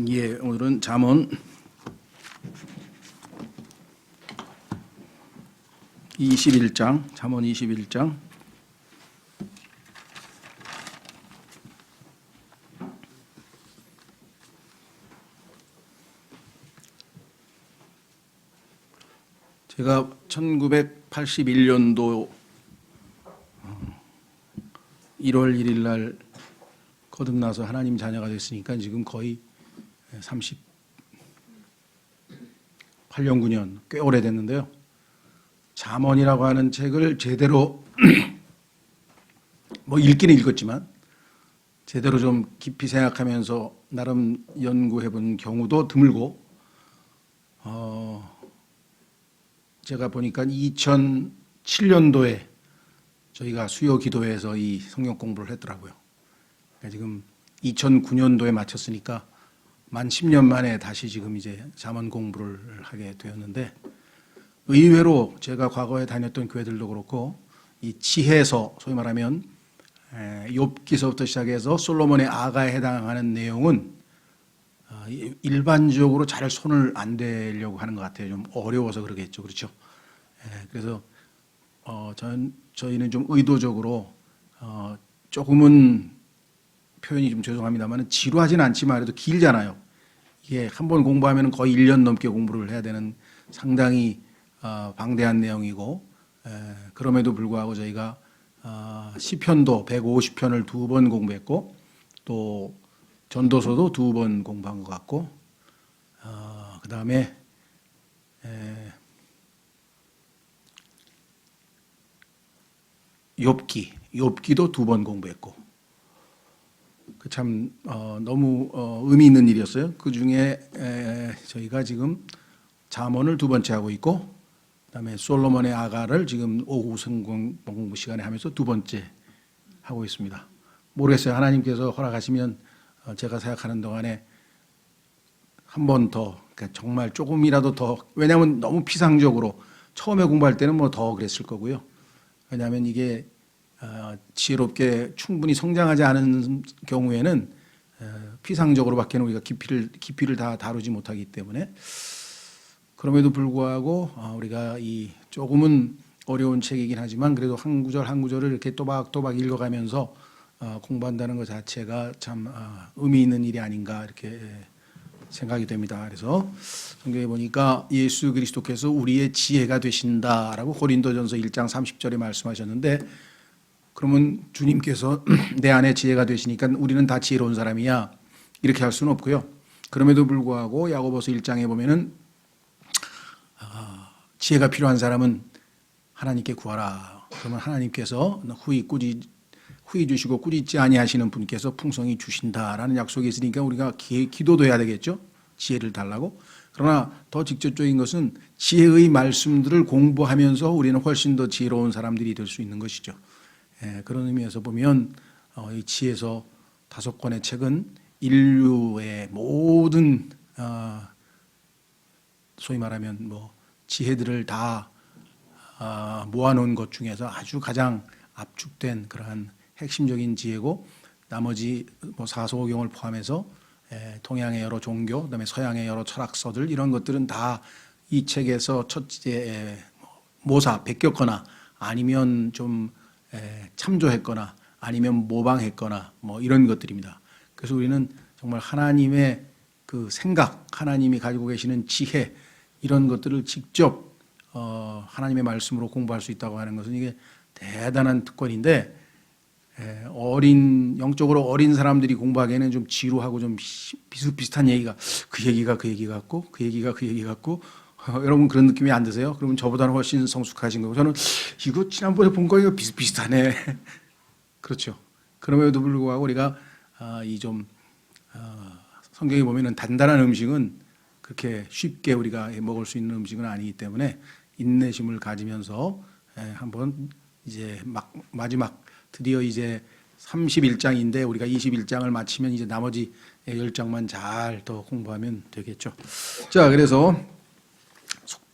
예, 오늘은 잠언 21장, 잠언 21장. 제가 1981년도 1월 1일 날 거듭나서 하나님 자녀가 됐으니까 지금 거의 38년, 9년 꽤 오래됐는데요. 잠언이라고 하는 책을 제대로 뭐 읽기는 읽었지만 제대로 좀 깊이 생각하면서 나름 연구해 본 경우도 드물고, 제가 보니까 2007년도에 저희가 수요 기도회에서 이 성경 공부를 했더라고요. 그러니까 지금 2009년도에 마쳤으니까 만 10년 만에 다시 지금 이제 잠언 공부를 하게 되었는데, 의외로 제가 과거에 다녔던 교회들도 그렇고 이 지혜서, 소위 말하면 욥기서부터 시작해서 솔로몬의 아가에 해당하는 내용은 일반적으로 잘 손을 안 대려고 하는 것 같아요. 좀 어려워서 그러겠죠, 그렇죠? 그래서 저희는 좀 의도적으로 조금은 표현이 좀 죄송합니다만 지루하진 않지만 그래도 길잖아요. 이게 한 번 공부하면 거의 1년 넘게 공부를 해야 되는 상당히 방대한 내용이고, 그럼에도 불구하고 저희가 시편도 150편을 2번 공부했고, 또 전도서도 2번 공부한 것 같고, 그 다음에 욥기도 2번 공부했고, 참 너무 의미 있는 일이었어요. 그 중에 저희가 지금 잠언을 2번째 하고 있고, 그다음에 솔로몬의 아가를 지금 오후 성경 공부 시간에 하면서 2번째 하고 있습니다. 모르겠어요. 하나님께서 허락하시면 제가 생각하는 동안에 한 번 더, 그러니까 정말 조금이라도 더, 왜냐하면 너무 피상적으로 처음에 공부할 때는 뭐 더 그랬을 거고요. 왜냐하면 이게 지혜롭게 충분히 성장하지 않은 경우에는 피상적으로밖에는 우리가 깊이를 다 다루지 못하기 때문에, 그럼에도 불구하고 우리가 이 조금은 어려운 책이긴 하지만 그래도 한 구절 한 구절을 이렇게 또박또박 읽어가면서 공부한다는 것 자체가 참 의미 있는 일이 아닌가 이렇게 생각이 됩니다. 그래서 성경에 보니까 예수 그리스도께서 우리의 지혜가 되신다라고 고린도전서 1장 30절에 말씀하셨는데, 그러면 주님께서 내 안에 지혜가 되시니까 우리는 다 지혜로운 사람이야 이렇게 할 수는 없고요. 그럼에도 불구하고 야고보서 1장에 보면은 지혜가 필요한 사람은 하나님께 구하라. 그러면 하나님께서 후히 주시고 꾸짖지 아니하시는 분께서 풍성히 주신다라는 약속이 있으니까 우리가 기도도 해야 되겠죠. 지혜를 달라고. 그러나 더 직접적인 것은 지혜의 말씀들을 공부하면서 우리는 훨씬 더 지혜로운 사람들이 될 수 있는 것이죠. 그런 의미에서 보면 이 지혜서 5권의 책은 인류의 모든 소위 말하면 뭐 지혜들을 다 모아놓은 것 중에서 아주 가장 압축된 그러한 핵심적인 지혜고, 나머지 뭐 사서오경을 포함해서 동양의 여러 종교, 그다음에 서양의 여러 철학서들, 이런 것들은 다 이 책에서 첫째 모사 베꼈거나 아니면 좀 참조했거나 아니면 모방했거나 뭐 이런 것들입니다. 그래서 우리는 정말 하나님의 그 생각, 하나님이 가지고 계시는 지혜, 이런 것들을 직접 하나님의 말씀으로 공부할 수 있다고 하는 것은 이게 대단한 특권인데, 영적으로 어린 사람들이 공부하기에는 좀 지루하고 좀 비슷비슷한 얘기가 그 얘기가 그 얘기 같고 그 얘기가 그 얘기 같고, 여러분 그런 느낌이 안 드세요? 그러면 저보다는 훨씬 성숙하신 거고, 저는 이거 지난번에 본 거 이거 비슷비슷하네. 그렇죠. 그럼에도 불구하고 우리가 이 좀 성경에 보면은 단단한 음식은 그렇게 쉽게 우리가 먹을 수 있는 음식은 아니기 때문에 인내심을 가지면서 한번 이제 마지막 드디어 이제 31장인데 우리가 21장을 마치면 이제 나머지 10장만 잘 더 공부하면 되겠죠. 자, 그래서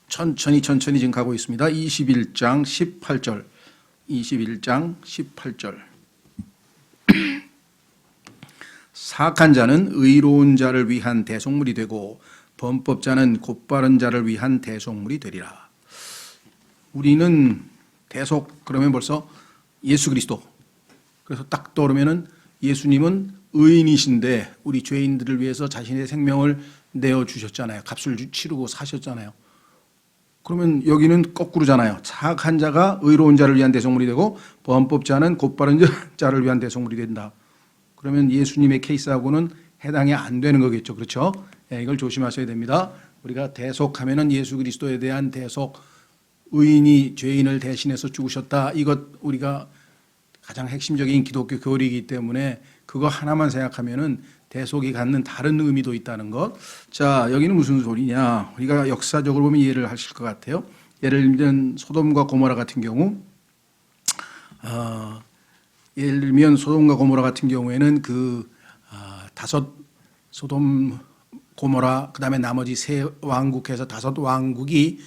천천히 지금 가고 있습니다. 21장 18절. 21장 18절. 사악한 자는 의로운 자를 위한 대속물이 되고 범법자는 곧바른 자를 위한 대속물이 되리라. 우리는 대속 그러면 벌써 예수 그리스도. 그래서 딱 떠오르면은 예수님은 의인이신데 우리 죄인들을 위해서 자신의 생명을 내어 주셨잖아요. 값을 치르고 사셨잖아요. 그러면 여기는 거꾸로잖아요. 사악한 자가 의로운 자를 위한 대속물이 되고 범법자는 곧바른 자를 위한 대속물이 된다. 그러면 예수님의 케이스하고는 해당이 안 되는 거겠죠. 그렇죠? 네, 이걸 조심하셔야 됩니다. 우리가 대속하면은 예수 그리스도에 대한 대속, 의인이 죄인을 대신해서 죽으셨다. 이것 우리가 가장 핵심적인 기독교 교리이기 때문에 그거 하나만 생각하면은 대속이 갖는 다른 의미도 있다는 것. 자, 여기는 무슨 소리냐? 우리가 역사적으로 보면 이해를 하실 것 같아요. 예를 들면 소돔과 고모라 같은 경우, 예를 들면 소돔과 고모라 같은 경우에는 다섯 소돔, 고모라, 그 다음에 나머지 세 왕국해서 다섯 왕국이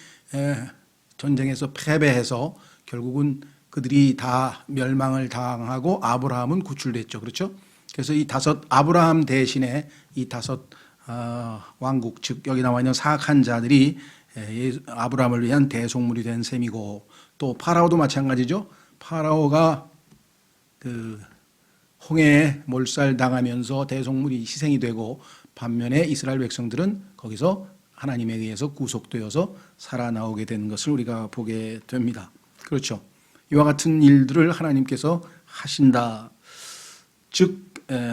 전쟁에서 패배해서 결국은 그들이 다 멸망을 당하고 아브라함은 구출됐죠. 그렇죠? 그래서 이 다섯 아브라함 대신에 이 다섯 왕국, 즉 여기 나와 있는 사악한 자들이 아브라함을 위한 대속물이 된 셈이고, 또 파라오도 마찬가지죠. 파라오가 그 홍해에 몰살당하면서 대속물이 희생이 되고, 반면에 이스라엘 백성들은 거기서 하나님에 의해서 구속되어서 살아나오게 된 것을 우리가 보게 됩니다. 그렇죠. 이와 같은 일들을 하나님께서 하신다. 즉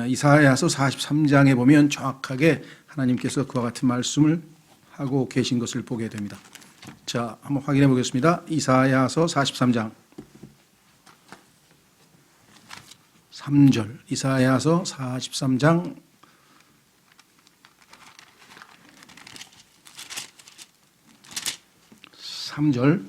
이사야서 43장에 보면 정확하게 하나님께서 그와 같은 말씀을 하고 계신 것을 보게 됩니다. 자, 한번 확인해 보겠습니다. 이사야서 43장 3절. 이사야서 43장 3절.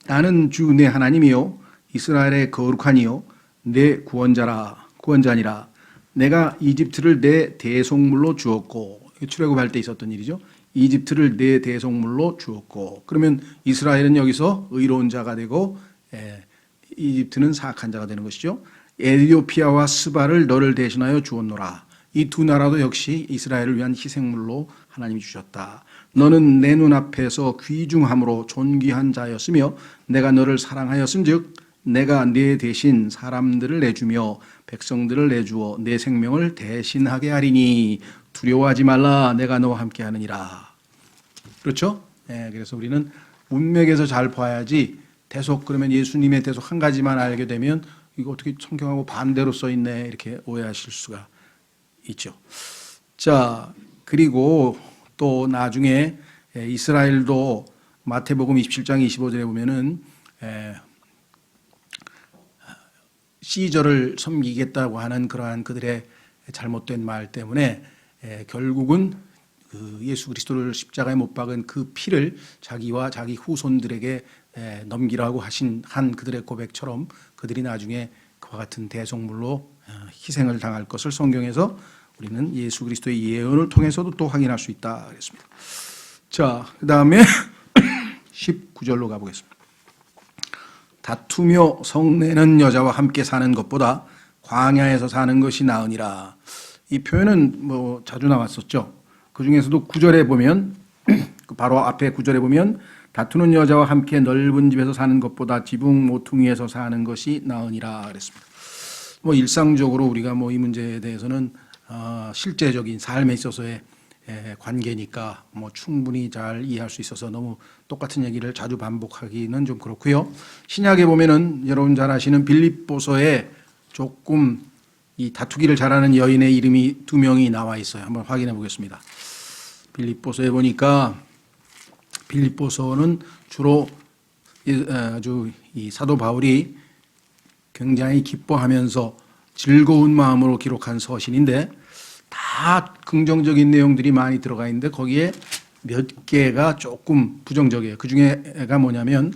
나는 주 내 하나님이요 이스라엘의 거룩하니요 내 구원자니라. 내가 이집트를 내 대속물로 주었고, 출애굽할 때 있었던 일이죠. 이집트를 내 대속물로 주었고, 그러면 이스라엘은 여기서 의로운 자가 되고 이집트는 사악한 자가 되는 것이죠. 에티오피아와 스바를 너를 대신하여 주었노라. 이 두 나라도 역시 이스라엘을 위한 희생물로 하나님이 주셨다. 너는 내 눈앞에서 귀중함으로 존귀한 자였으며 내가 너를 사랑하였은즉 내가 네 대신 사람들을 내주며 백성들을 내주어 내 생명을 대신하게 하리니 두려워하지 말라. 내가 너와 함께 하느니라. 그렇죠? 네, 그래서 우리는 문맥에서 잘 봐야지 대속 그러면 예수님의 대속 한 가지만 알게 되면 이거 어떻게 성경하고 반대로 써 있네 이렇게 오해하실 수가 있죠. 자, 그리고 또 나중에 이스라엘도 마태복음 27장 25절에 보면은 시저를 섬기겠다고 하는 그러한 그들의 잘못된 말 때문에 결국은 그 예수 그리스도를 십자가에 못 박은 그 피를 자기와 자기 후손들에게 넘기라고 한 그들의 고백처럼 그들이 나중에 그와 같은 대속물로 희생을 당할 것을 성경에서 우리는 예수 그리스도의 예언을 통해서도 또 확인할 수 있다 그랬습니다. 자, 그 다음에 19절로 가보겠습니다. 다투며 성내는 여자와 함께 사는 것보다 광야에서 사는 것이 나으니라. 이 표현은 뭐 자주 나왔었죠. 그 중에서도 9절에 보면 바로 앞에 9절에 보면 다투는 여자와 함께 넓은 집에서 사는 것보다 지붕 모퉁이에서 사는 것이 나으니라 그랬습니다. 뭐 일상적으로 우리가 뭐 이 문제에 대해서는 실제적인 삶에 있어서의 관계니까 뭐 충분히 잘 이해할 수 있어서 너무 똑같은 얘기를 자주 반복하기는 좀 그렇고요. 신약에 보면은 여러분 잘 아시는 빌립보서에 조금 이 다투기를 잘하는 여인의 이름이 2명이 나와 있어요. 한번 확인해 보겠습니다. 빌립보서에 보니까 빌립보서는 주로 아주 이 사도 바울이 굉장히 기뻐하면서 즐거운 마음으로 기록한 서신인데 다 긍정적인 내용들이 많이 들어가 있는데 거기에 몇 개가 조금 부정적이에요. 그 중에가 뭐냐면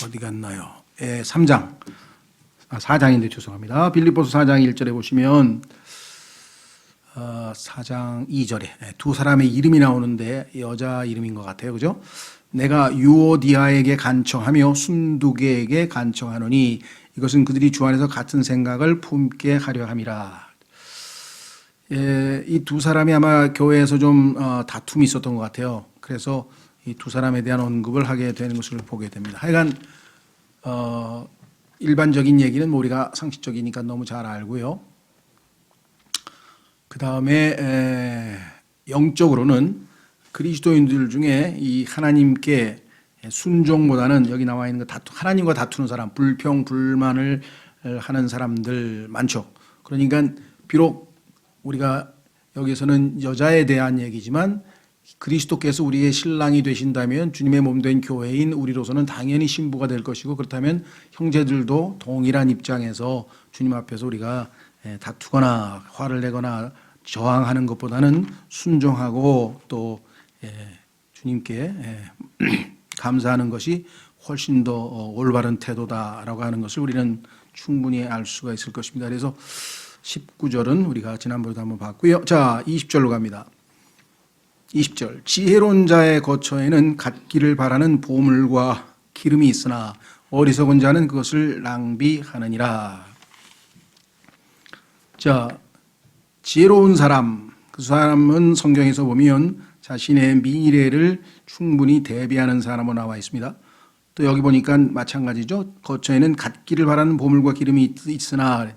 어디 갔나요? 3장 4장인데 죄송합니다. 빌립보서 4장 1절에 보시면 4장 2절에 두 사람의 이름이 나오는데 여자 이름인 것 같아요. 그죠? 내가 유오디아에게 간청하며 순두계에게 간청하노니 이것은 그들이 주 안에서 같은 생각을 품게 하려 함이라. 이 두 사람이 아마 교회에서 좀 다툼이 있었던 것 같아요. 그래서 이 두 사람에 대한 언급을 하게 되는 것을 보게 됩니다. 하여간 일반적인 얘기는 뭐 우리가 상식적이니까 너무 잘 알고요. 그 다음에 영적으로는 그리스도인들 중에 이 하나님께 순종보다는 여기 나와 있는 거 하나님과 다투는 사람, 불평, 불만을 하는 사람들 많죠. 그러니까 비록 우리가 여기서는 여자에 대한 얘기지만 그리스도께서 우리의 신랑이 되신다면 주님의 몸된 교회인 우리로서는 당연히 신부가 될 것이고, 그렇다면 형제들도 동일한 입장에서 주님 앞에서 우리가 다투거나 화를 내거나 저항하는 것보다는 순종하고 또 주님께 감사하는 것이 훨씬 더 올바른 태도다라고 하는 것을 우리는 충분히 알 수가 있을 것입니다. 그래서 19절은 우리가 지난번에도 한번 봤고요. 자, 20절로 갑니다. 20절, 지혜로운 자의 거처에는 갖기를 바라는 보물과 기름이 있으나 어리석은 자는 그것을 낭비하느니라. 자, 지혜로운 사람, 그 사람은 성경에서 보면 자신의 미래를 충분히 대비하는 사람으로 나와 있습니다. 또 여기 보니까 마찬가지죠. 거처에는 갖기를 바라는 보물과 기름이 있으나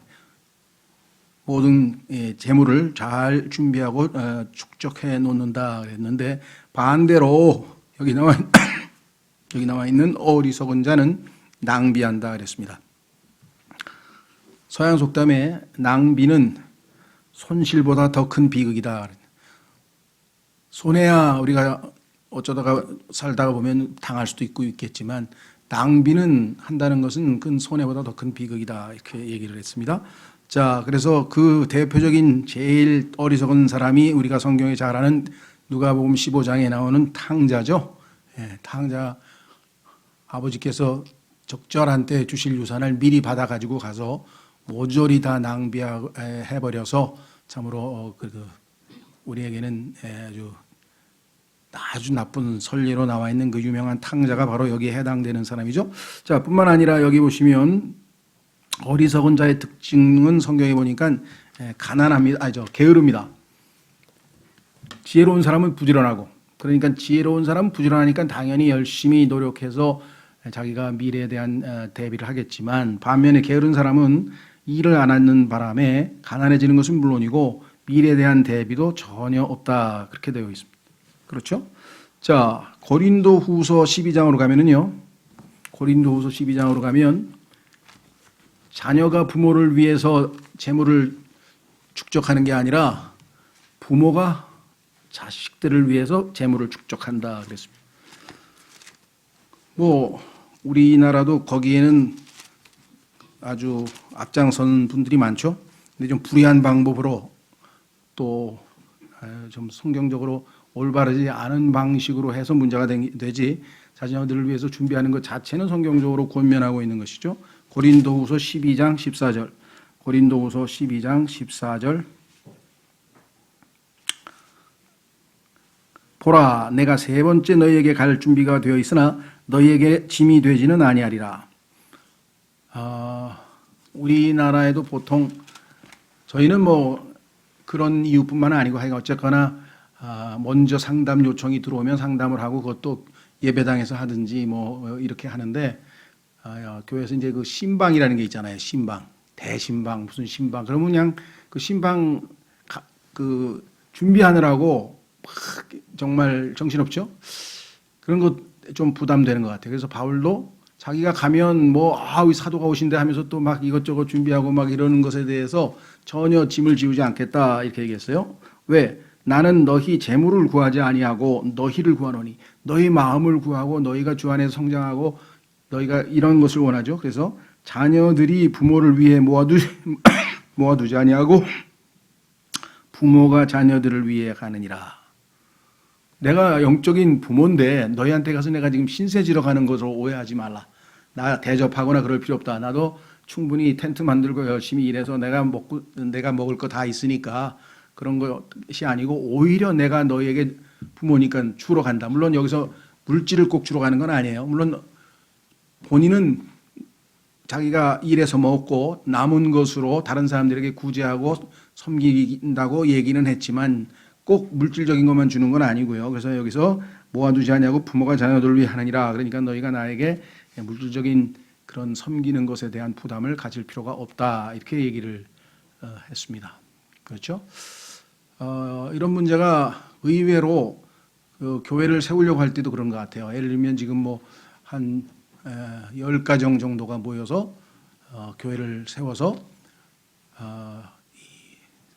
모든 재물을 잘 준비하고 축적해 놓는다 그랬는데, 반대로 여기 나와 있는 어리석은 자는 낭비한다 그랬습니다. 서양 속담에 낭비는 손실보다 더 큰 비극이다. 손해야 우리가 어쩌다가 살다가 보면 당할 수도 있겠지만, 낭비는 한다는 것은 큰 손해보다 더 큰 비극이다, 이렇게 얘기를 했습니다. 자, 그래서 그 대표적인 제일 어리석은 사람이 우리가 성경에 잘 아는 누가복음 15장에 나오는 탕자죠. 탕자, 아버지께서 적절한 때 주실 유산을 미리 받아가지고 가서 모조리 다 낭비해버려서 참으로 우리에게는 아주 나쁜 선례로 나와 있는 그 유명한 탕자가 바로 여기에 해당되는 사람이죠. 자, 뿐만 아니라 여기 보시면 어리석은 자의 특징은 성경에 보니까 가난합니다. 게으릅니다. 지혜로운 사람은 부지런하고, 그러니까 지혜로운 사람은 부지런하니까 당연히 열심히 노력해서 자기가 미래에 대한 대비를 하겠지만, 반면에 게으른 사람은 일을 안 하는 바람에 가난해지는 것은 물론이고 미래에 대한 대비도 전혀 없다, 그렇게 되어 있습니다. 그렇죠? 자, 고린도후서 12장으로 가면은요. 고린도후서 12장으로 가면 자녀가 부모를 위해서 재물을 축적하는 게 아니라 부모가 자식들을 위해서 재물을 축적한다 그랬습니다. 뭐 우리나라도 거기에는 아주 앞장선 분들이 많죠. 근데 좀 불의한 방법으로 또 좀 성경적으로 올바르지 않은 방식으로 해서 문제가 되지, 자녀들을 위해서 준비하는 것 자체는 성경적으로 권면하고 있는 것이죠. 고린도후서 12장 14절. 고린도후서 12장 14절. 보라, 내가 세 번째 너희에게 갈 준비가 되어 있으나 너희에게 짐이 되지는 아니하리라. 우리나라에도 보통 저희는 뭐 그런 이유뿐만 아니고 하여간 어쨌거나 먼저 상담 요청이 들어오면 상담을 하고 그것도 예배당에서 하든지 뭐 이렇게 하는데, 교회에서 이제 그 신방이라는 게 있잖아요. 신방, 대신방, 무슨 신방. 그러면 그냥 그 신방 그 준비하느라고 막 정말 정신없죠. 그런 것 좀 부담되는 것 같아요. 그래서 바울도 자기가 가면 뭐 사도가 오신대 하면서 또 막 이것저것 준비하고 막 이러는 것에 대해서 전혀 짐을 지우지 않겠다, 이렇게 얘기했어요. 왜? 나는 너희 재물을 구하지 아니하고 너희를 구하노니, 너희 마음을 구하고 너희가 주 안에서 성장하고 너희가 이런 것을 원하죠. 그래서 자녀들이 부모를 위해 모아두지 아니하고 부모가 자녀들을 위해 가느니라. 내가 영적인 부모인데 너희한테 가서 내가 지금 신세 지러 가는 것으로 오해하지 말라. 나 대접하거나 그럴 필요 없다. 나도 충분히 텐트 만들고 열심히 일해서 내가 먹을 거 다 있으니까 그런 것이 아니고, 오히려 내가 너희에게 부모니까 주러 간다. 물론 여기서 물질을 꼭 주러 가는 건 아니에요. 물론 본인은 자기가 일해서 먹고 남은 것으로 다른 사람들에게 구제하고 섬긴다고 얘기는 했지만 꼭 물질적인 것만 주는 건 아니고요. 그래서 여기서 모아두지 않냐고 부모가 자녀들을 위해 하느니라. 그러니까 너희가 나에게 물질적인 그런 섬기는 것에 대한 부담을 가질 필요가 없다. 이렇게 얘기를 했습니다. 그렇죠? 이런 문제가 의외로 그 교회를 세우려고 할 때도 그런 것 같아요. 예를 들면 지금 뭐 한 10가정 정도가 모여서 교회를 세워서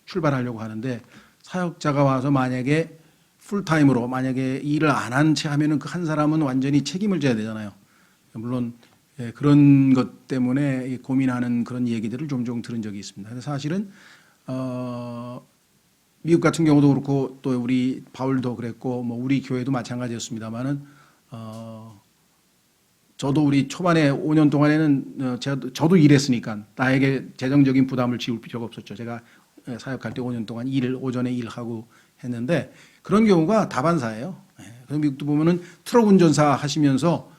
출발하려고 하는데 사역자가 와서 만약에 풀타임으로 만약에 일을 안 한 채 하면은 그 한 사람은 완전히 책임을 져야 되잖아요. 물론 그런 것 때문에 고민하는 그런 얘기들을 종종 들은 적이 있습니다. 그래서 사실은 미국 같은 경우도 그렇고 또 우리 바울도 그랬고 뭐 우리 교회도 마찬가지였습니다만은 저도 우리 초반에 5년 동안에는 저도 일했으니까 나에게 재정적인 부담을 지울 필요가 없었죠. 제가 사역할 때 5년 동안 오전에 일하고 했는데 그런 경우가 다반사예요. 그럼 미국도 보면은 트럭 운전사 하시면서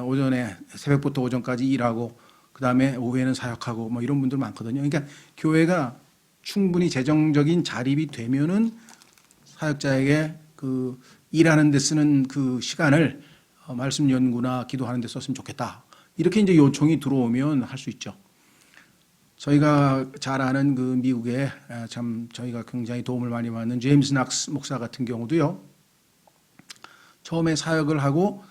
오전에 새벽부터 오전까지 일하고 그 다음에 오후에는 사역하고 뭐 이런 분들 많거든요. 그러니까 교회가 충분히 재정적인 자립이 되면은 사역자에게 그 일하는 데 쓰는 그 시간을 말씀 연구나 기도하는 데 썼으면 좋겠다. 이렇게 이제 요청이 들어오면 할 수 있죠. 저희가 잘 아는 그 미국의 참 저희가 굉장히 도움을 많이 받는 제임스 낙스 목사 같은 경우도요. 처음에 사역을 하고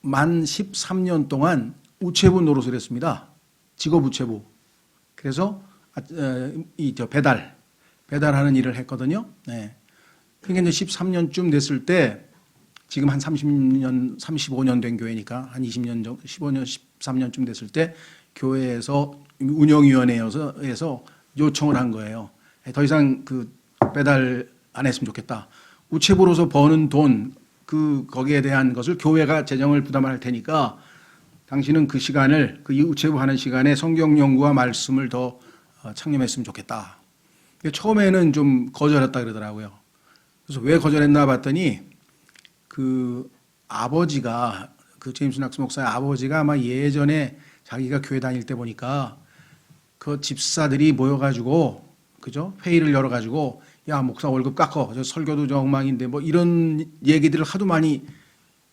만 13년 동안 우체부 노릇을 했습니다. 직업 우체부. 그래서 배달하는 일을 했거든요. 네. 그러니까 이제 13년쯤 됐을 때 지금 한 30년, 35년 된 교회니까 한 20년 정도, 15년, 13년쯤 됐을 때 교회에서 운영위원회에서 요청을 한 거예요. 더 이상 그 배달 안 했으면 좋겠다. 우체부로서 버는 돈, 거기에 대한 것을 교회가 재정을 부담할 테니까 당신은 그 시간을, 그 우체부 하는 시간에 성경 연구와 말씀을 더 창념했으면 좋겠다. 처음에는 좀 거절했다 그러더라고요. 그래서 왜 거절했나 봤더니 그 아버지가 그 제임스 낙스 목사의 아버지가 아마 예전에 자기가 교회 다닐 때 보니까 그 집사들이 모여가지고 그죠 회의를 열어가지고 야 목사 월급 깎어 저 설교도 저 엉망인데 뭐 이런 얘기들을 하도 많이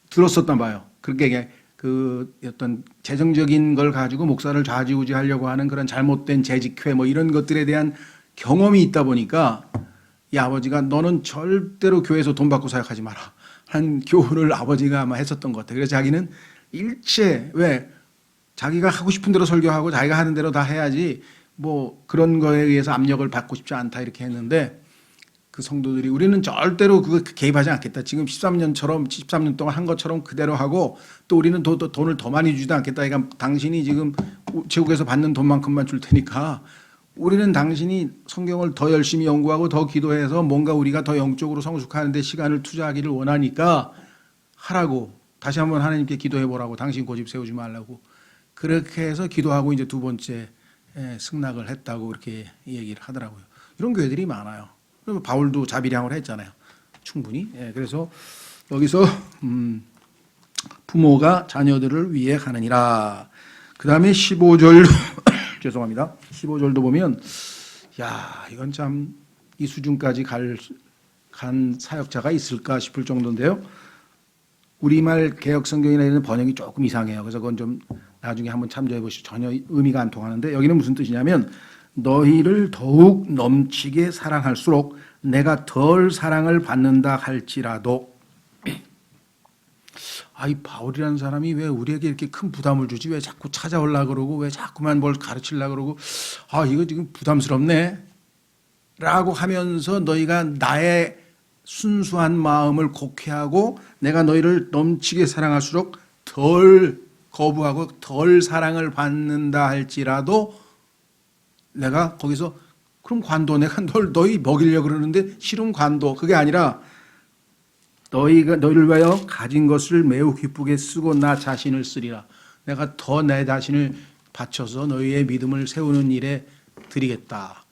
들었었단 봐요. 그렇게 그 어떤 재정적인 걸 가지고 목사를 좌지우지하려고 하는 그런 잘못된 재직회 뭐 이런 것들에 대한 경험이 있다 보니까 이 아버지가 너는 절대로 교회에서 돈 받고 사역하지 마라 한 교훈을 아버지가 아마 했었던 것 같아요. 그래서 자기는 일체 왜 자기가 하고 싶은 대로 설교하고 자기가 하는 대로 다 해야지 뭐 그런 거에 의해서 압력을 받고 싶지 않다 이렇게 했는데 그 성도들이 우리는 절대로 그거 개입하지 않겠다. 지금 13년 동안 한 것처럼 그대로 하고 또 우리는 돈을 더 많이 주지도 않겠다. 그러니까 당신이 지금 제국에서 받는 돈만큼만 줄 테니까 우리는 당신이 성경을 더 열심히 연구하고 더 기도해서 뭔가 우리가 더 영적으로 성숙하는 데 시간을 투자하기를 원하니까 하라고 다시 한번 하나님께 기도해 보라고 당신 고집 세우지 말라고 그렇게 해서 기도하고 이제 두 번째 승낙을 했다고 이렇게 얘기를 하더라고요. 이런 교회들이 많아요. 바울도 자비량을 했잖아요. 충분히. 그래서 여기서 부모가 자녀들을 위해 하느니라. 그 다음에 15절 죄송합니다. 15절도 보면 야 이건 참 이 수준까지 간 사역자가 있을까 싶을 정도인데요. 우리말 개혁성경이나 이런 번역이 조금 이상해요. 그래서 그건 좀 나중에 한번 참조해 보시죠. 전혀 의미가 안 통하는데 여기는 무슨 뜻이냐면 너희를 더욱 넘치게 사랑할수록 내가 덜 사랑을 받는다 할지라도 이 바울이라는 사람이 왜 우리에게 이렇게 큰 부담을 주지? 왜 자꾸 찾아오려고 그러고 왜 자꾸만 뭘 가르치려고 그러고 이거 지금 부담스럽네 라고 하면서 너희가 나의 순수한 마음을 곡해하고 내가 너희를 넘치게 사랑할수록 덜 거부하고 덜 사랑을 받는다 할지라도 내가 거기서 그럼 관도 내가 너희 먹이려고 그러는데 싫은 관도 그게 아니라 너희를 위하여 가진 것을 매우 기쁘게 쓰고 나 자신을 쓰리라. 내가 더 내 자신을 바쳐서 너희의 믿음을 세우는 일에 드리겠다.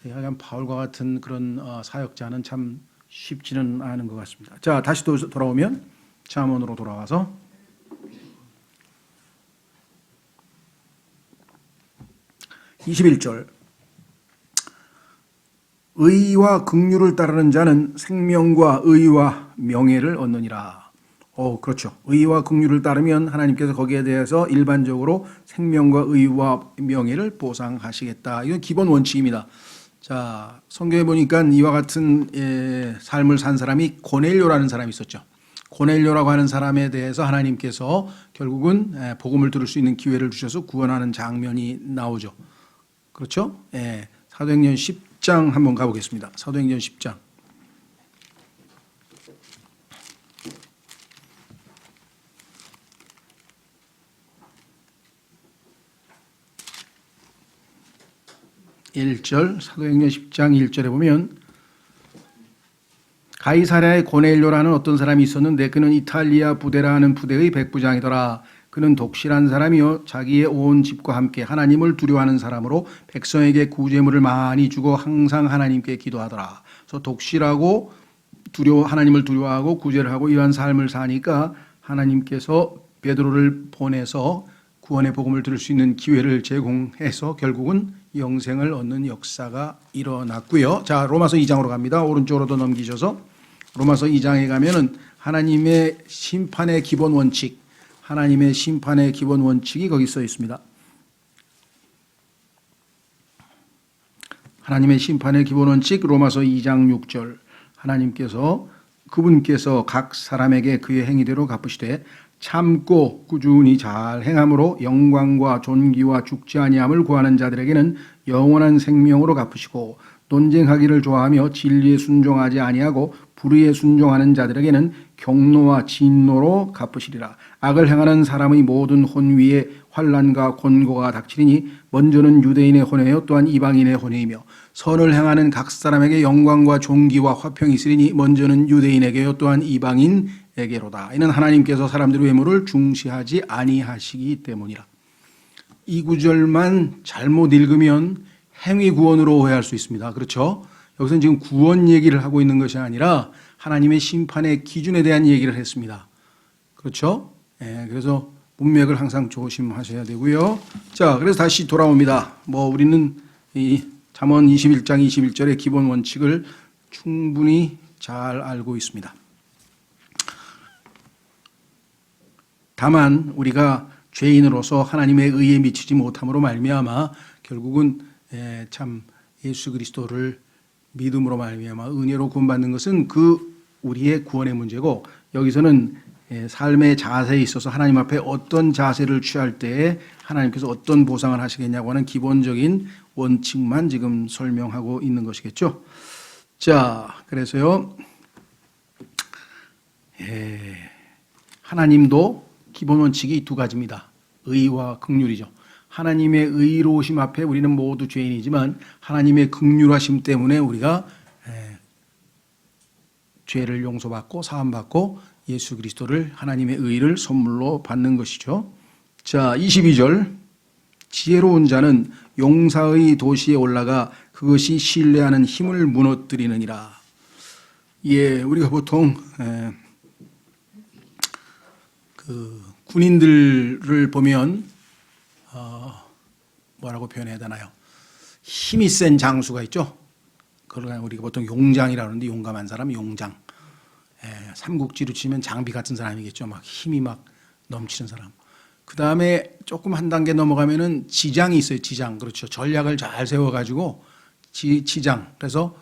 약간 바울과 같은 그런 사역자는 참 쉽지는 않은 것 같습니다. 자, 다시 돌아오면 잠언으로 돌아와서 21절. 의와 긍휼을 따르는 자는 생명과 의와 명예를 얻느니라. 그렇죠. 의와 긍휼을 따르면 하나님께서 거기에 대해서 일반적으로 생명과 의와 명예를 보상하시겠다. 이건 기본 원칙입니다. 자, 성경에 보니까 이와 같은 삶을 산 사람이 고넬료라는 사람이 있었죠. 고넬료라고 하는 사람에 대해서 하나님께서 결국은 복음을 들을 수 있는 기회를 주셔서 구원하는 장면이 나오죠. 그렇죠? 사도행전 10장 한번 가보겠습니다. 사도행전 10장. 사도행전 10장 1절에 보면 가이사랴에 고넬료라는 어떤 사람이 있었는데 그는 이탈리아 부대라 하는 부대의 백부장이더라. 그는 독실한 사람이요 자기의 온 집과 함께 하나님을 두려워하는 사람으로 백성에게 구제물을 많이 주고 항상 하나님께 기도하더라. 그래서 독실하고 하나님을 두려워하고 구제를 하고 이러한 삶을 사니까 하나님께서 베드로를 보내서 구원의 복음을 들을 수 있는 기회를 제공해서 결국은 영생을 얻는 역사가 일어났고요. 자, 로마서 2장으로 갑니다. 오른쪽으로 더 넘기셔서 로마서 2장에 가면은 하나님의 심판의 기본 원칙, 하나님의 심판의 기본 원칙이 거기 써 있습니다. 하나님의 심판의 기본 원칙 로마서 2장 6절. 하나님께서 그분께서 각 사람에게 그의 행위대로 갚으시되 참고 꾸준히 잘 행함으로 영광과 존귀와 죽지 아니함을 구하는 자들에게는 영원한 생명으로 갚으시고 논쟁하기를 좋아하며 진리에 순종하지 아니하고 불의에 순종하는 자들에게는 경노와 진노로 갚으시리라. 악을 행하는 사람의 모든 혼 위에 환난과 곤고가 닥치리니 먼저는 유대인의 혼회요 또한 이방인의 혼회이며 선을 행하는 각 사람에게 영광과 존귀와 화평이 있으리니 먼저는 유대인에게요 또한 이방인에게로다. 이는 하나님께서 사람들의 외모를 중시하지 아니하시기 때문이라. 이 구절만 잘못 읽으면 행위 구원으로 오해할 수 있습니다. 그렇죠? 여기서는 지금 구원 얘기를 하고 있는 것이 아니라 하나님의 심판의 기준에 대한 얘기를 했습니다. 그렇죠? 그래서 문맥을 항상 조심하셔야 되고요. 자, 그래서 다시 돌아옵니다. 우리는 이 잠언 21장 21절의 기본 원칙을 충분히 잘 알고 있습니다. 다만 우리가 죄인으로서 하나님의 의에 미치지 못함으로 말미암아 결국은 참 예수 그리스도를 믿음으로 말미암아 은혜로 구원받는 것은 우리의 구원의 문제고, 여기서는 삶의 자세에 있어서 하나님 앞에 어떤 자세를 취할 때에 하나님께서 어떤 보상을 하시겠냐고 하는 기본적인 원칙만 지금 설명하고 있는 것이겠죠. 자, 그래서요, 하나님도 기본 원칙이 두 가지입니다. 의와 긍휼이죠. 하나님의 의로우심 앞에 우리는 모두 죄인이지만 하나님의 긍휼하심 때문에 우리가 죄를 용서받고 사함받고 예수 그리스도를 하나님의 의를 선물로 받는 것이죠. 자, 22절. 지혜로운 자는 용사의 도시에 올라가 그것이 신뢰하는 힘을 무너뜨리느니라. 우리가 보통 군인들을 보면 뭐라고 표현해야 되나요? 힘이 센 장수가 있죠. 그걸 우리가 보통 용장이라고 하는데, 용감한 사람 용장. 삼국지로 치면 장비 같은 사람이겠죠. 막 힘이 막 넘치는 사람. 그 다음에 조금 한 단계 넘어가면은 지장이 있어요. 지장. 그렇죠. 전략을 잘 세워가지고 지장. 그래서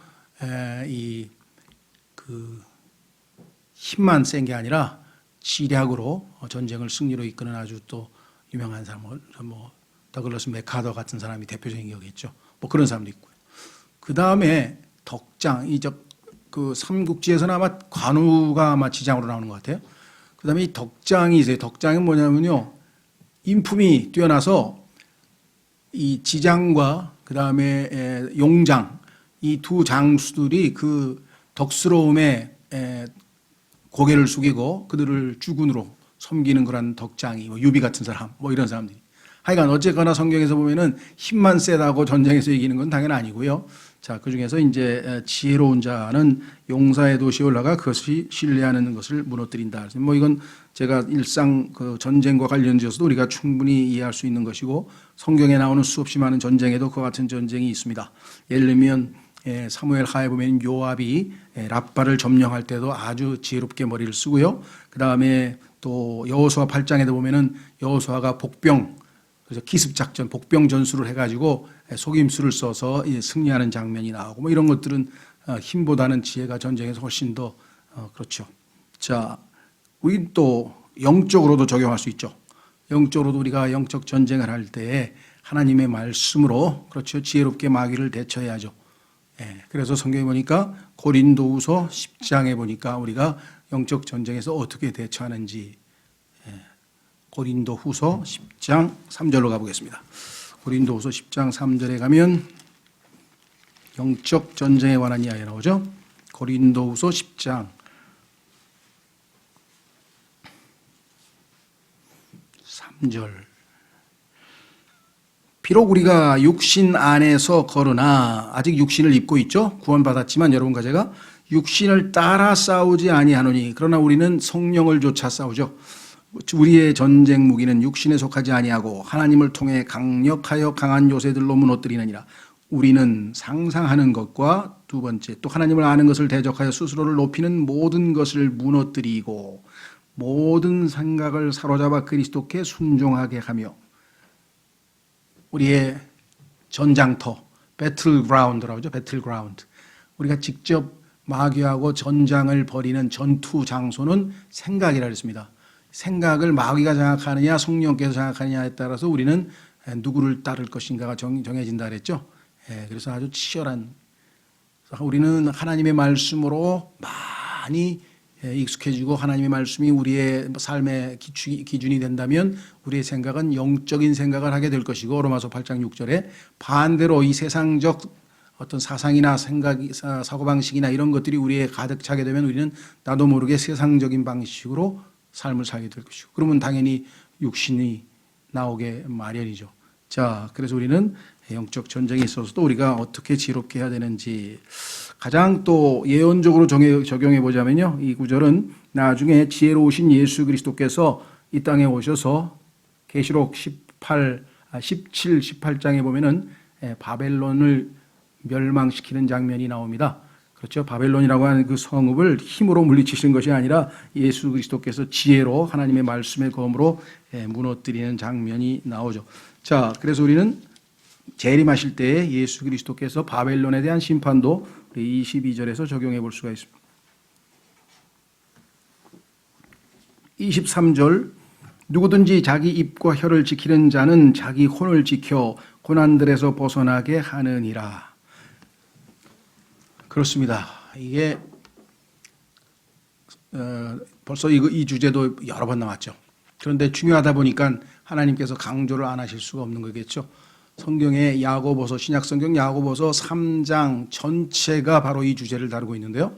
힘만 센 게 아니라 지략으로 전쟁을 승리로 이끄는 아주 또 유명한 사람, 더글러스 맥카더 같은 사람이 대표적인 거겠죠. 그런 사람도 있고요. 그 다음에 덕장, 삼국지에서는 아마 관우가 아마 지장으로 나오는 것 같아요. 그 다음에 이 덕장이 있어요. 덕장은 뭐냐면요, 인품이 뛰어나서 이 지장과 그 다음에 용장, 이 두 장수들이 그 덕스러움에 고개를 숙이고 그들을 주군으로 섬기는 그런 덕장이, 유비 같은 사람, 이런 사람들이. 하여간 어쨌거나 성경에서 보면은 힘만 세다고 전쟁에서 이기는 건 당연히 아니고요. 자, 그 중에서 이제 지혜로운 자는 용사의 도시에 올라가 그것이 신뢰하는 것을 무너뜨린다. 뭐 이건 제가 일상 그 전쟁과 관련지어서도 우리가 충분히 이해할 수 있는 것이고 성경에 나오는 수없이 많은 전쟁에도 그와 같은 전쟁이 있습니다. 예를 들면 사무엘 하에 보면 요압이 랍바를 점령할 때도 아주 지혜롭게 머리를 쓰고요. 그 다음에 또 여호수아 8장에도 보면은 여호수아가 복병, 그래서 기습작전, 복병 전술을 해가지고 속임수를 써서 승리하는 장면이 나오고 뭐 이런 것들은 힘보다는 지혜가 전쟁에서 훨씬 더 그렇죠. 자, 우리 또 영적으로도 적용할 수 있죠. 영적으로도 우리가 영적 전쟁을 할 때 하나님의 말씀으로 그렇죠. 지혜롭게 마귀를 대처해야죠. 그래서 성경에 보니까 고린도후서 10장에 보니까 우리가 영적 전쟁에서 어떻게 대처하는지 고린도후서 10장 3절로 가보겠습니다. 고린도후서 10장 3절에 가면 영적 전쟁에 관한 이야기 나오죠. 고린도후서 10장 3절. 비록 우리가 육신 안에서 거르나 아직 육신을 입고 있죠. 구원받았지만 여러분과 제가 육신을 따라 싸우지 아니하노니 그러나 우리는 성령을 쫓아 싸우죠. 우리의 전쟁 무기는 육신에 속하지 아니하고 하나님을 통해 강력하여 강한 요새들로 무너뜨리느니라. 우리는 상상하는 것과 두 번째 또 하나님을 아는 것을 대적하여 스스로를 높이는 모든 것을 무너뜨리고 모든 생각을 사로잡아 그리스도께 순종하게 하며 우리의 전장터 배틀그라운드라고 하죠. 배틀그라운드. 우리가 직접 마귀하고 전장을 벌이는 전투 장소는 생각이라 그랬습니다. 생각을 마귀가 장악하느냐 성령께서 장악하느냐에 따라서 우리는 누구를 따를 것인가가 정해진다 그랬죠. 그래서 아주 치열한 우리는 하나님의 말씀으로 많이 익숙해지고 하나님의 말씀이 우리의 삶의 기준이 된다면 우리의 생각은 영적인 생각을 하게 될 것이고 로마서 8장 6절에 반대로 이 세상적 어떤 사상이나 사고방식이나 이런 것들이 우리에 가득 차게 되면 우리는 나도 모르게 세상적인 방식으로 삶을 살게 될 것이고 그러면 당연히 육신이 나오게 마련이죠. 자, 그래서 우리는 영적 전쟁에 있어서도 우리가 어떻게 지혜롭게 해야 되는지 가장 또 예언적으로 적용해 보자면요. 이 구절은 나중에 지혜로우신 예수 그리스도께서 이 땅에 오셔서 계시록 17, 18장에 보면은 바벨론을 멸망시키는 장면이 나옵니다. 그렇죠. 바벨론이라고 하는 그 성읍을 힘으로 물리치시는 것이 아니라 예수 그리스도께서 지혜로 하나님의 말씀의 검으로 무너뜨리는 장면이 나오죠. 자, 그래서 우리는 재림하실 때에 예수 그리스도께서 바벨론에 대한 심판도 우리 22절에서 적용해 볼 수가 있습니다. 23절 누구든지 자기 입과 혀를 지키는 자는 자기 혼을 지켜 고난들에서 벗어나게 하느니라. 그렇습니다. 이게 벌써 이 주제도 여러 번 나왔죠. 그런데 중요하다 보니까 하나님께서 강조를 안 하실 수가 없는 거겠죠. 성경의 야고보서 신약성경 야고보서 3장 전체가 바로 이 주제를 다루고 있는데요.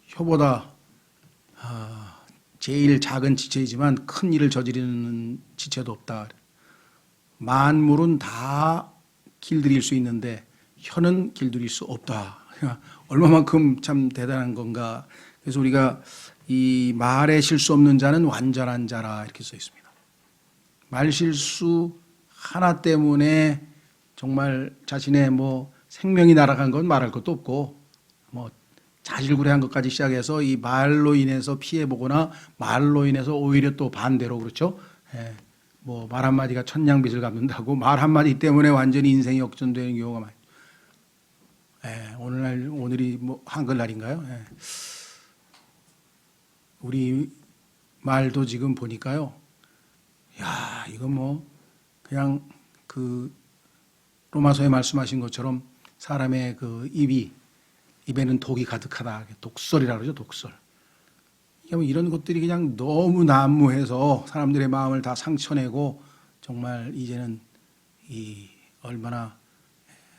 혀보다 제일 작은 지체이지만 큰 일을 저지르는 지체도 없다. 만물은 다 길들일 수 있는데 혀는 길들일 수 없다. 얼마만큼 참 대단한 건가. 그래서 우리가 이 말에 실수 없는 자는 완전한 자라 이렇게 써 있습니다. 말실수 하나 때문에 정말 자신의 생명이 날아간 건 말할 것도 없고 자질구레한 것까지 시작해서 이 말로 인해서 피해보거나 말로 인해서 오히려 또 반대로 그렇죠. 말 한마디가 천냥빚을 갚는다고 말 한마디 때문에 완전히 인생이 역전되는 경우가 많아요. 오늘이 한글날인가요? 우리 말도 지금 보니까요. 야, 이거 그냥 그 로마서에 말씀하신 것처럼 사람의 그 입에는 독이 가득하다. 독설이라고 그러죠, 독설. 이런 것들이 그냥 너무 난무해서 사람들의 마음을 다 상처내고 정말 이제는 얼마나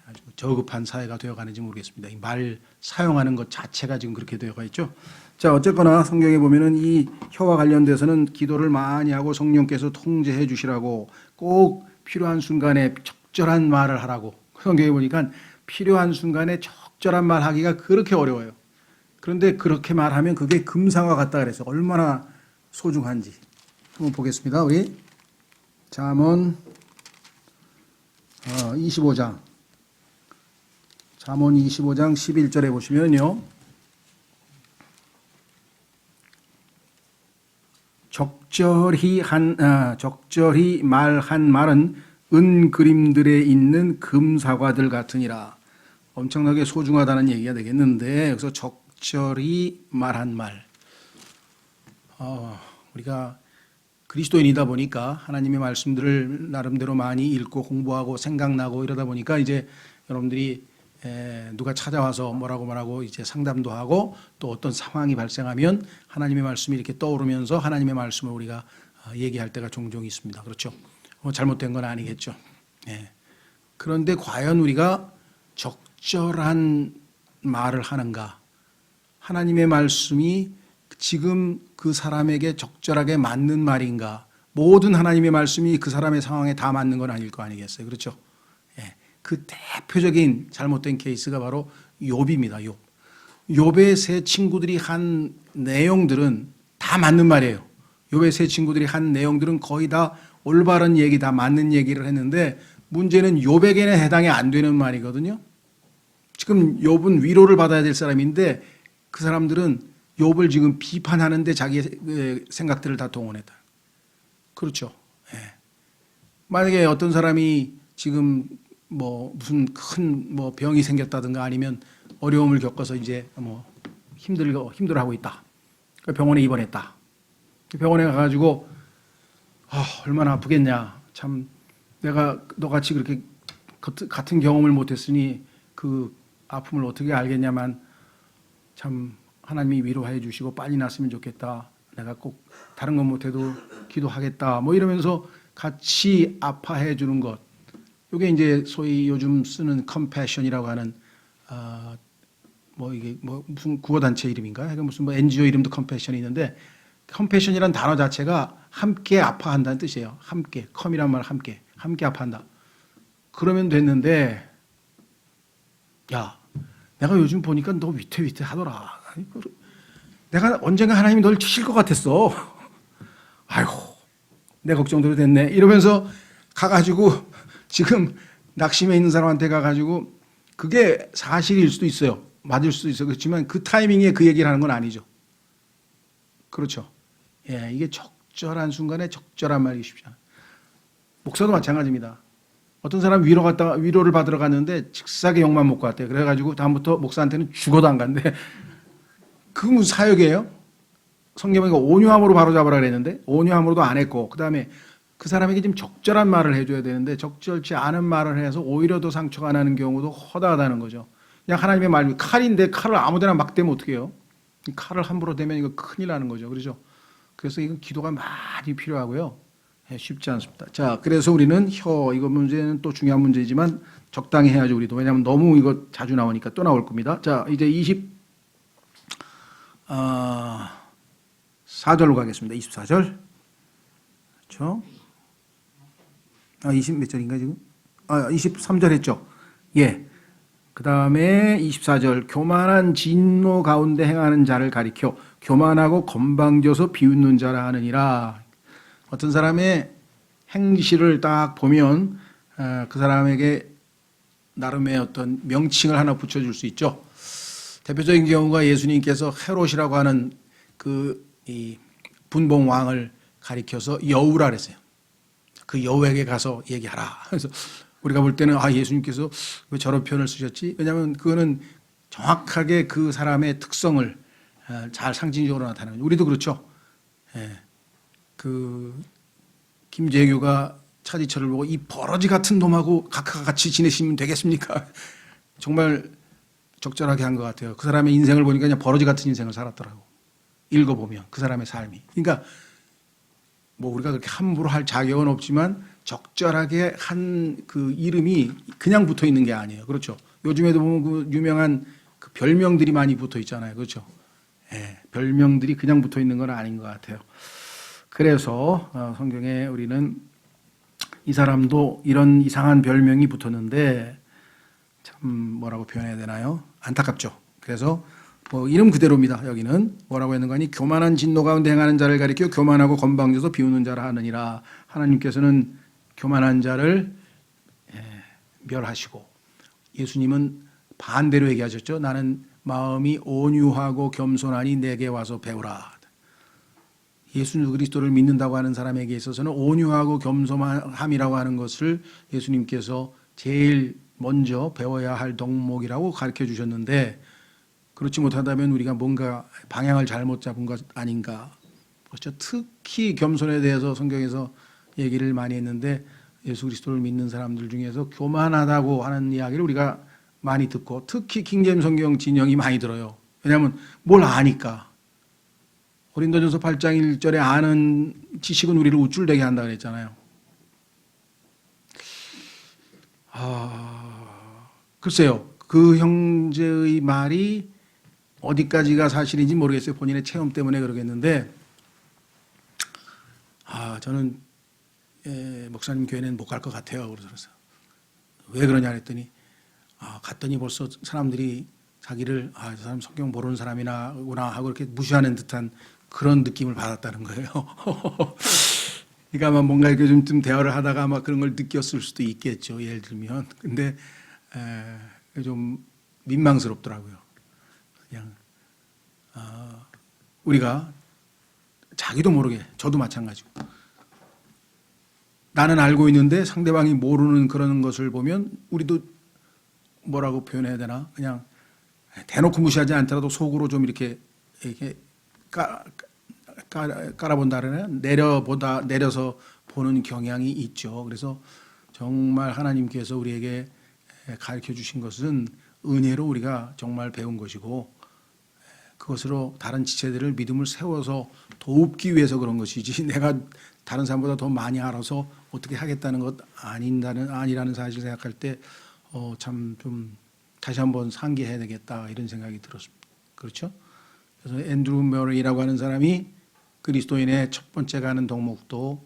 아주 저급한 사회가 되어가는지 모르겠습니다. 이 말 사용하는 것 자체가 지금 그렇게 되어가 있죠. 자, 어쨌거나 성경에 보면은 이 혀와 관련돼서는 기도를 많이 하고 성령께서 통제해 주시라고 꼭 필요한 순간에 적절한 말을 하라고. 성경에 보니까 필요한 순간에 적절한 말 하기가 그렇게 어려워요. 그런데 그렇게 말하면 그게 금상과 같다 그래서 얼마나 소중한지 한번 보겠습니다. 우리 잠언 25장 잠언 25장 11절에 보시면요. 적절히 말한 말은 은 그림들에 있는 금사과들 같으니라. 엄청나게 소중하다는 얘기가 되겠는데 여기서 적절히 말한 말. 우리가 그리스도인이다 보니까 하나님의 말씀들을 나름대로 많이 읽고 공부하고 생각나고 이러다 보니까 이제 여러분들이 누가 찾아와서 뭐라고 말하고 이제 상담도 하고 또 어떤 상황이 발생하면 하나님의 말씀이 이렇게 떠오르면서 하나님의 말씀을 우리가 얘기할 때가 종종 있습니다. 그렇죠? 잘못된 건 아니겠죠. 그런데 과연 우리가 적절한 말을 하는가? 하나님의 말씀이 지금 그 사람에게 적절하게 맞는 말인가? 모든 하나님의 말씀이 그 사람의 상황에 다 맞는 건 아닐 거 아니겠어요? 그렇죠? 그 대표적인 잘못된 케이스가 바로 욥입니다. 욥. 욥의 세 친구들이 한 내용들은 다 맞는 말이에요. 욥의 세 친구들이 한 내용들은 거의 다 올바른 얘기, 다 맞는 얘기를 했는데 문제는 욥에게는 해당이 안 되는 말이거든요. 지금 욥은 위로를 받아야 될 사람인데 그 사람들은 욥을 지금 비판하는데 자기의 생각들을 다 동원했다. 그렇죠. 만약에 어떤 사람이 지금 무슨 큰 병이 생겼다든가 아니면 어려움을 겪어서 이제 힘들어하고 있다. 병원에 입원했다. 병원에 가가지고 얼마나 아프겠냐. 참 내가 너같이 그렇게 같은 경험을 못했으니 그 아픔을 어떻게 알겠냐만 참 하나님이 위로해 주시고 빨리 낫으면 좋겠다. 내가 꼭 다른 건 못해도 기도하겠다. 이러면서 같이 아파해 주는 것. 이게 이제 소위 요즘 쓰는 컴패션이라고 하는 이게 무슨 구호단체 이름인가? 무슨 NGO 이름도 컴패션이 있는데 컴패션이라는 단어 자체가 함께 아파한다는 뜻이에요. 함께 컴이란 말 함께 아파한다. 그러면 됐는데 야 내가 요즘 보니까 너 위태위태하더라. 내가 언젠가 하나님이 널 치실 것 같았어. 아이고 내 걱정대로 됐네. 이러면서 가가지고 지금 낙심해 있는 사람한테 가가지고 그게 사실일 수도 있어요. 맞을 수도 있어요. 그렇지만 그 타이밍에 그 얘기를 하는 건 아니죠. 그렇죠. 이게 적절한 순간에 적절한 말이 쉽지 않아요. 목사도 마찬가지입니다. 어떤 사람 위로를 받으러 갔는데 직사게 욕만 먹고 왔대요. 그래가지고 다음부터 목사한테는 죽어도 안 간대. 그건 무슨 사역이에요? 성경에 온유함으로 바로잡으라 그랬는데 온유함으로도 안 했고 그 다음에 그 사람에게 좀 적절한 말을 해줘야 되는데 적절치 않은 말을 해서 오히려 더 상처가 나는 경우도 허다하다는 거죠. 그냥 하나님의 말, 칼인데 칼을 아무데나 막 대면 어떻게 해요? 칼을 함부로 대면 이거 큰일 나는 거죠. 그렇죠? 그래서 이건 기도가 많이 필요하고요. 쉽지 않습니다. 자, 그래서 우리는 이거 문제는 또 중요한 문제지만 적당히 해야죠, 우리도. 왜냐하면 너무 이거 자주 나오니까 또 나올 겁니다. 자, 이제 24절로 가겠습니다. 24절. 그렇죠? 20 몇 절인가 지금? 23절 했죠? 그 다음에 24절. 교만한 진노 가운데 행하는 자를 가리켜 교만하고 건방져서 비웃는 자라 하느니라. 어떤 사람의 행실을 딱 보면 그 사람에게 나름의 어떤 명칭을 하나 붙여줄 수 있죠. 대표적인 경우가 예수님께서 헤롯이라고 하는 이 분봉 왕을 가리켜서 여우라 그랬어요. 그 여우에게 가서 얘기하라. 그래서 우리가 볼 때는 예수님께서 왜 저런 표현을 쓰셨지? 왜냐하면 그거는 정확하게 그 사람의 특성을 잘 상징적으로 나타내는. 우리도 그렇죠. 김재규가 차지철을 보고 이 버러지 같은 놈하고 각하 같이 지내시면 되겠습니까? 정말 적절하게 한 것 같아요. 그 사람의 인생을 보니까 그냥 버러지 같은 인생을 살았더라고. 읽어보면 그 사람의 삶이. 그러니까 우리가 그렇게 함부로 할 자격은 없지만 적절하게 한 그 이름이 그냥 붙어 있는 게 아니에요. 그렇죠. 요즘에도 보면 그 유명한 그 별명들이 많이 붙어 있잖아요. 그렇죠. 별명들이 그냥 붙어 있는 건 아닌 것 같아요. 그래서 성경에 우리는 이 사람도 이런 이상한 별명이 붙었는데 참 뭐라고 표현해야 되나요? 안타깝죠. 그래서 뭐 이름 그대로입니다. 여기는 뭐라고 했는 거니? 교만한 진노 가운데 행하는 자를 가리켜 교만하고 건방져서 비우는 자라 하느니라. 하나님께서는 교만한 자를 멸하시고, 예수님은 반대로 얘기하셨죠. 나는 마음이 온유하고 겸손하니 내게 와서 배우라. 예수 그리스도를 믿는다고 하는 사람에게 있어서는 온유하고 겸손함이라고 하는 것을 예수님께서 제일 먼저 배워야 할 덕목이라고 가르쳐 주셨는데, 그렇지 못하다면 우리가 뭔가 방향을 잘못 잡은 것 아닌가. 그렇죠. 특히 겸손에 대해서 성경에서 얘기를 많이 했는데, 예수 그리스도를 믿는 사람들 중에서 교만하다고 하는 이야기를 우리가 많이 듣고, 특히 킹제임스 성경 진영이 많이 들어요. 왜냐하면 뭘 아니까. 고린도전서 8장 1절에 아는 지식은 우리를 우쭐대게 한다 그랬잖아요. 글쎄요. 그 형제의 말이 어디까지가 사실인지 모르겠어요. 본인의 체험 때문에 그러겠는데, 저는 목사님 교회는 못 갈 것 같아요. 그래서 왜 그러냐 했더니, 갔더니 벌써 사람들이 자기를 저 사람 성경 모르는 사람이나 하고 이렇게 무시하는 듯한 그런 느낌을 받았다는 거예요. 그러니까 아마 뭔가 이렇게 좀 대화를 하다가 아마 그런 걸 느꼈을 수도 있겠죠. 예를 들면. 근데 좀 민망스럽더라고요. 그냥 우리가 자기도 모르게, 저도 마찬가지고, 나는 알고 있는데 상대방이 모르는 그런 것을 보면 우리도 뭐라고 표현해야 되나, 그냥 대놓고 무시하지 않더라도 속으로 좀 이렇게 깔아본다 그러나 내려서 보는 경향이 있죠. 그래서 정말 하나님께서 우리에게 가르쳐 주신 것은 은혜로 우리가 정말 배운 것이고, 그것으로 다른 지체들을 믿음을 세워서 돕기 위해서 그런 것이지, 내가 다른 사람보다 더 많이 알아서 어떻게 하겠다는 것 아니라는 사실을 생각할 때 참 좀 다시 한번 상기해야 되겠다 이런 생각이 들었습니다. 그렇죠? 그래서 앤드루 머레이라고 하는 사람이 그리스도인의 첫 번째 가는 덕목도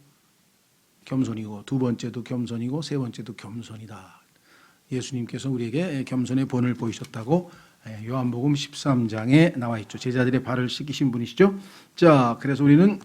겸손이고, 두 번째도 겸손이고, 세 번째도 겸손이다. 예수님께서 우리에게 겸손의 본을 보이셨다고 요한복음 13장에 나와 있죠. 제자들의 발을 씻기신 분이시죠. 자, 그래서 우리는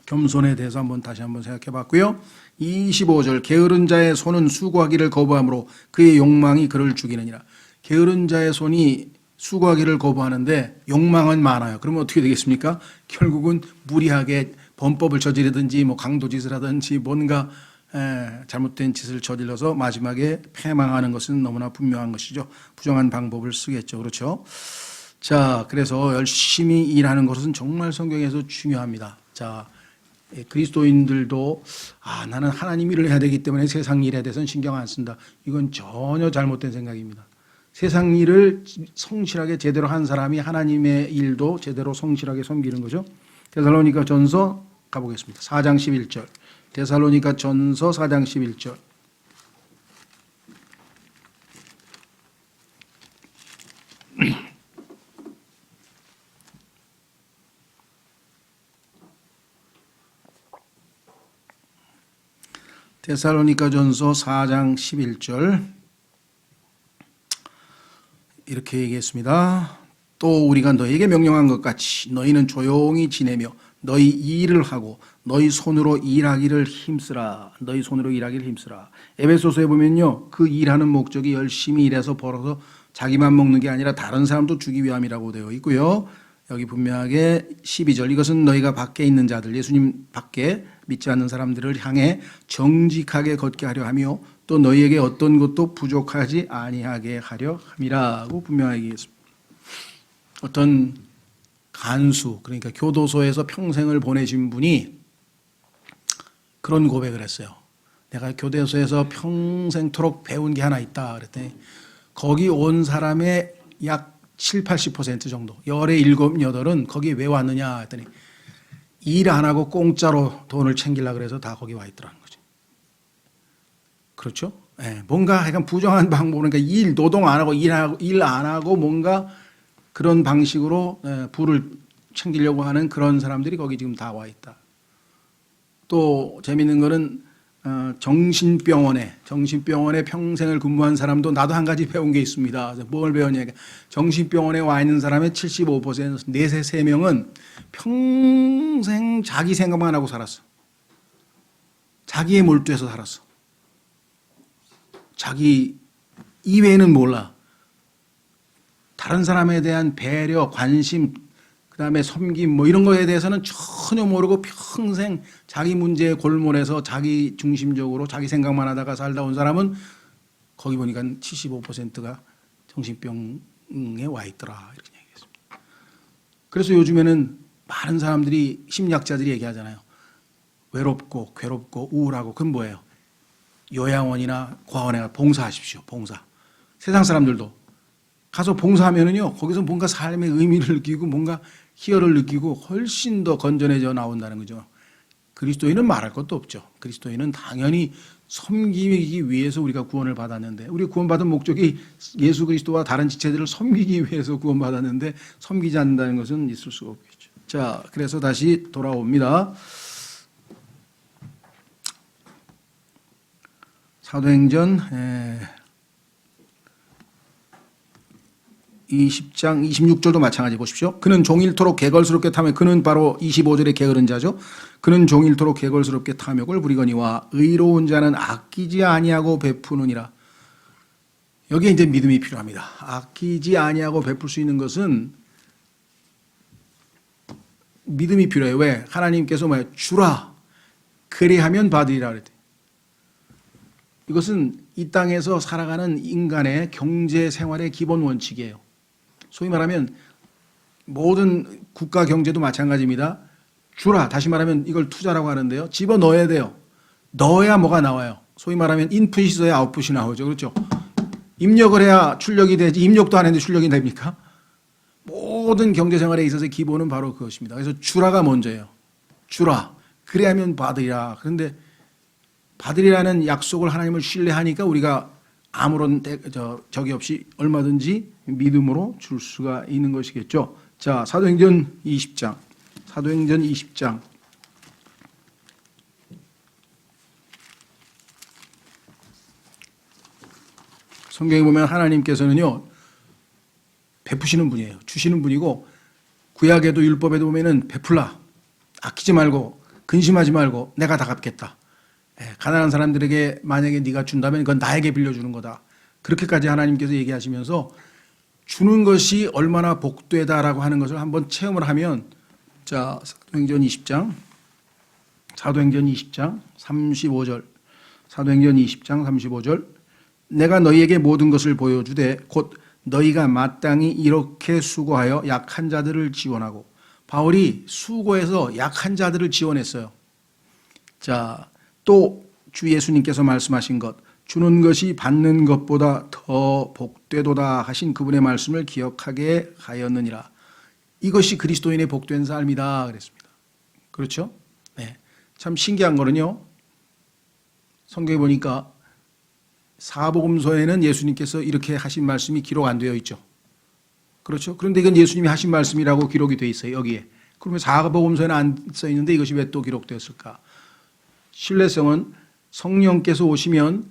겸손에 대해서 다시 한번 생각해 봤고요. 25절, 게으른 자의 손은 수고하기를 거부하므로 그의 욕망이 그를 죽이느니라. 게으른 자의 손이 수고하기를 거부하는데 욕망은 많아요. 그러면 어떻게 되겠습니까? 결국은 무리하게 범법을 저지르든지 강도짓을 하든지 뭔가 잘못된 짓을 저질러서 마지막에 패망하는 것은 너무나 분명한 것이죠. 부정한 방법을 쓰겠죠. 그렇죠? 자, 그래서 열심히 일하는 것은 정말 성경에서 중요합니다. 자, 그리스도인들도 나는 하나님 일을 해야 되기 때문에 세상 일에 대해서는 신경 안 쓴다. 이건 전혀 잘못된 생각입니다. 세상 일을 성실하게 제대로 한 사람이 하나님의 일도 제대로 성실하게 섬기는 거죠. 데살로니가 전서 가보겠습니다. 4장 11절. 데살로니가 전서 4장 11절. 데살로니가 전서 4장 11절 이렇게 얘기했습니다. 또 우리가 너에게 명령한 것 같이 너희는 조용히 지내며 너희 일을 하고 너희 손으로 일하기를 힘쓰라. 너희 손으로 일하기를 힘쓰라. 에베소서에 보면요, 그 일하는 목적이 열심히 일해서 벌어서 자기만 먹는 게 아니라 다른 사람도 주기 위함이라고 되어 있고요. 여기 분명하게 12절, 이것은 너희가 밖에 있는 자들, 예수님 밖에 믿지 않는 사람들을 향해 정직하게 걷게 하려 하며 또 너희에게 어떤 것도 부족하지 아니하게 하려 함이라고 분명하게 얘기했습니다. 어떤 간수, 그러니까 교도소에서 평생을 보내신 분이 그런 고백을 했어요. 내가 교도소에서 평생토록 배운 게 하나 있다 그랬더니 거기 온 사람의 약 7, 80% 정도, 열의 7, 8은 거기에 왜 왔느냐 했더니 일 안 하고 공짜로 돈을 챙기려고 그래서 다 거기 와 있더라는 거죠. 그렇죠? 뭔가 약간 부정한 방법, 그러니까 노동 안 하고 일 안 하고 뭔가 그런 방식으로 부를 챙기려고 하는 그런 사람들이 거기 지금 다 와 있다. 또 재밌는 거는 정신병원에 평생을 근무한 사람도 나도 한 가지 배운 게 있습니다. 뭘 배웠냐? 정신병원에 와 있는 사람의 75%, 넷에 3명은 평생 자기 생각만 하고 살았어. 자기에 몰두해서 살았어. 자기 이외에는 몰라. 다른 사람에 대한 배려, 관심, 그다음에 섬김 뭐 이런 거에 대해서는 전혀 모르고 평생 자기 문제에 골몰해서 자기 중심적으로 자기 생각만 하다가 살다 온 사람은 거기 보니까 75%가 정신병에 와 있더라 이렇게 얘기했습니다. 그래서 요즘에는 많은 사람들이 심리학자들이 얘기하잖아요. 외롭고 괴롭고 우울하고 그건 뭐예요? 요양원이나 고아원에 가서 봉사하십시오. 봉사. 세상 사람들도 가서 봉사하면은요 거기서 뭔가 삶의 의미를 느끼고 뭔가 희열을 느끼고 훨씬 더 건전해져 나온다는 거죠. 그리스도인은 말할 것도 없죠. 그리스도인은 당연히 섬기기 위해서 우리가 구원을 받았는데 우리 구원받은 목적이 예수 그리스도와 다른 지체들을 섬기기 위해서 구원받았는데 섬기지 않는다는 것은 있을 수가 없겠죠. 자, 그래서 다시 돌아옵니다. 사도행전 20장 26절도 마찬가지 보십시오. 그는 종일토록 개걸스럽게 탐욕, 그는 바로 25절의 게으른 자죠. 그는 종일토록 개걸스럽게 탐욕을 부리거니와 의로운 자는 아끼지 아니하고 베푸느니라. 여기에 이제 믿음이 필요합니다. 아끼지 아니하고 베풀 수 있는 것은 믿음이 필요해요. 왜? 하나님께서 뭐예요? 주라 그리하면 받으리라 그랬대요. 이것은 이 땅에서 살아가는 인간의 경제 생활의 기본 원칙이에요. 소위 말하면 모든 국가 경제도 마찬가지입니다. 주라, 다시 말하면 이걸 투자라고 하는데요. 집어넣어야 돼요. 넣어야 뭐가 나와요. 소위 말하면 인풋이 있어야 아웃풋이 나오죠. 그렇죠? 입력을 해야 출력이 되지. 입력도 안 했는데 출력이 됩니까? 모든 경제 생활에 있어서 기본은 바로 그것입니다. 그래서 주라가 먼저예요. 주라, 그래야면 받으리라. 그런데 받으리라는 약속을 하나님을 신뢰하니까 우리가 아무런 적이 없이 얼마든지 믿음으로 줄 수가 있는 것이겠죠. 자, 사도행전 20장. 사도행전 20장. 성경에 보면 하나님께서는요, 베푸시는 분이에요. 주시는 분이고, 구약에도 율법에도 보면은 베풀라. 아끼지 말고, 근심하지 말고, 내가 다 갚겠다. 가난한 사람들에게 만약에 네가 준다면 그건 나에게 빌려주는 거다. 그렇게까지 하나님께서 얘기하시면서 주는 것이 얼마나 복되다라고 하는 것을 한번 체험을 하면, 자, 사도행전 20장 35절, 사도행전 20장 35절, 내가 너희에게 모든 것을 보여주되 곧 너희가 마땅히 이렇게 수고하여 약한 자들을 지원하고, 바울이 수고해서 약한 자들을 지원했어요. 자, 또 주 예수님께서 말씀하신 것, 주는 것이 받는 것보다 더 복되도다 하신 그분의 말씀을 기억하게 하였느니라. 이것이 그리스도인의 복된 삶이다 그랬습니다. 그렇죠? 네. 참 신기한 거는요, 성경에 보니까 사복음서에는 예수님께서 이렇게 하신 말씀이 기록 안 되어 있죠. 그렇죠? 그런데 이건 예수님이 하신 말씀이라고 기록이 되어 있어요, 여기에. 그러면 사복음서에는 안 써 있는데 이것이 왜 또 기록되었을까? 신뢰성은 성령께서 오시면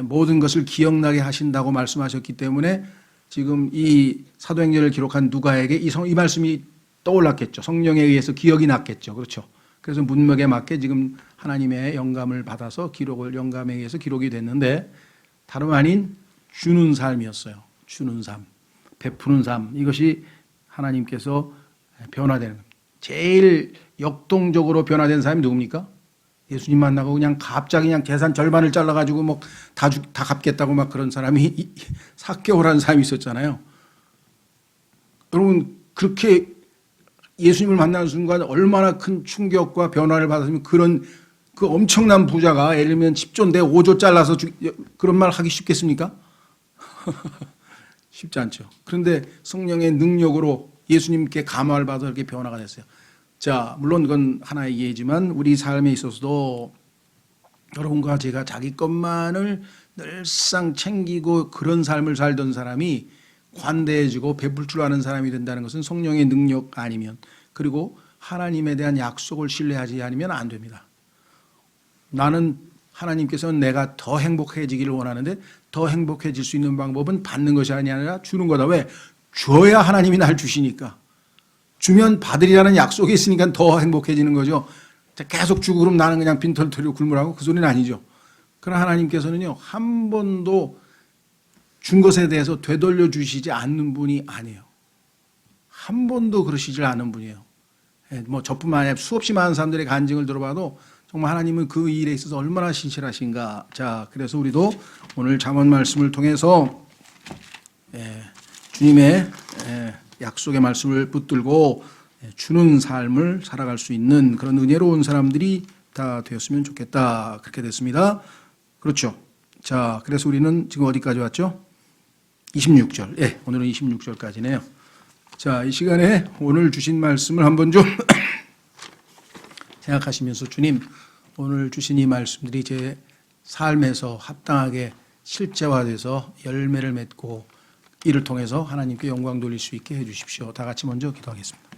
모든 것을 기억나게 하신다고 말씀하셨기 때문에 지금 이 사도행전을 기록한 누가에게 이 말씀이 떠올랐겠죠. 성령에 의해서 기억이 났겠죠. 그렇죠. 그래서 문맥에 맞게 지금 하나님의 영감을 받아서 영감에 의해서 기록이 됐는데, 다름 아닌 주는 삶이었어요. 주는 삶, 베푸는 삶, 이것이 하나님께서 변화되는 겁니다. 제일 역동적으로 변화된 사람이 누굽니까? 예수님 만나고 그냥 갑자기 그냥 재산 절반을 잘라가지고 뭐 다 갚겠다고 막 그런 사람이 삭개오라는 사람이 있었잖아요. 여러분, 그렇게 예수님을 만나는 순간 얼마나 큰 충격과 변화를 받았으면 그 엄청난 부자가 예를 들면 10조인데 5조 잘라서 그런 말 하기 쉽겠습니까? 쉽지 않죠. 그런데 성령의 능력으로 예수님께 감화를 받아 이렇게 변화가 됐어요. 자, 물론 그건 하나의 예지만 우리 삶에 있어서도 여러분과 제가 자기 것만을 늘상 챙기고 그런 삶을 살던 사람이 관대해지고 베풀 줄 아는 사람이 된다는 것은 성령의 능력 아니면, 그리고 하나님에 대한 약속을 신뢰하지 않으면 안 됩니다. 나는 하나님께서는 내가 더 행복해지기를 원하는데 더 행복해질 수 있는 방법은 받는 것이 아니라 주는 거다. 왜? 줘야 하나님이 날 주시니까. 주면 받으리라는 약속이 있으니까 더 행복해지는 거죠. 계속 주고 그럼 나는 그냥 빈털터리로 굶으라고? 그 소리는 아니죠. 그러나 하나님께서는요, 한 번도 준 것에 대해서 되돌려 주시지 않는 분이 아니에요. 한 번도 그러시질 않은 분이에요. 뭐 저뿐만 아니라 수없이 많은 사람들의 간증을 들어봐도 정말 하나님은 그 일에 있어서 얼마나 신실하신가. 자, 그래서 우리도 오늘 잠언 말씀을 통해서 주님의 약속의 말씀을 붙들고 주는 삶을 살아갈 수 있는 그런 은혜로운 사람들이 다 되었으면 좋겠다. 그렇게 됐습니다. 그렇죠. 자, 그래서 우리는 지금 어디까지 왔죠? 26절. 오늘은 26절까지네요. 자, 이 시간에 오늘 주신 말씀을 한번 좀 생각하시면서 주님, 오늘 주신 이 말씀들이 제 삶에서 합당하게 실제화돼서 열매를 맺고 이를 통해서 하나님께 영광 돌릴 수 있게 해 주십시오. 다 같이 먼저 기도하겠습니다.